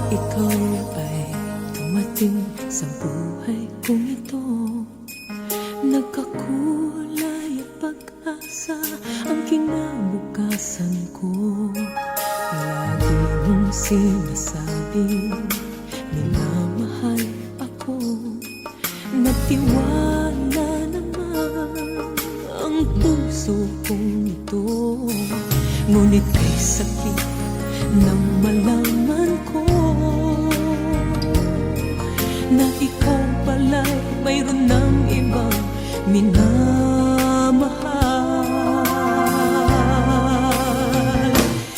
ikaw ay dumating sa buhay kong ito. Nagkakulay at pag-asa ang kinabukasan ko. Lagi mong sinasabi, minamahal ako. Nagtiwala naman ang puso kong ito. Ngunit kay sakit nang malaman ko na ikaw pala'y mayroon ng ibang minamahal.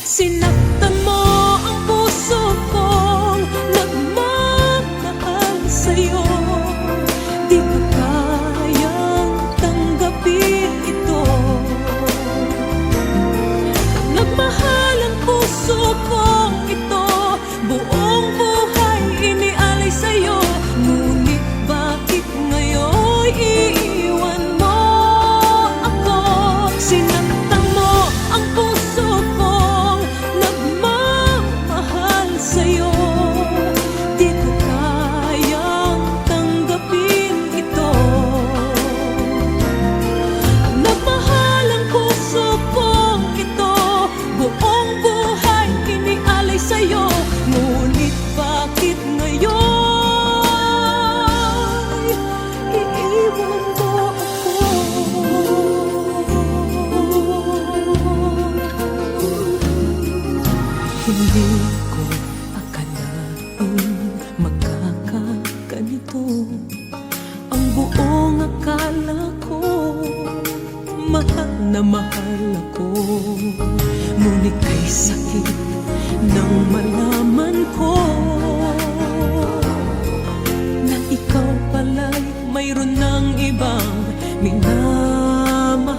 Sinaktan mo ang puso kong nagmamahal sa'yo. Di ko kayang tanggapin ito. Nagmahal ang puso kong ito, buong buhay inialay sa'yo. Ngunit bakit ngayon iiwan mo ako? Sinaktan mo ang puso kong nagmamahal sa'yo. Di ko kayang tanggapin ito. Nagmahal ang puso kong ito, buong buhay inialay sa'yo. Ngunit bakit ngayon iiwan mo ako? Hindi ko akalain magkakaganito. Ang buong akala ko mahal na mahal ako. Ngunit kay sakit nang malaman ko na ikaw pala'y mayroon ng ibang minamahal.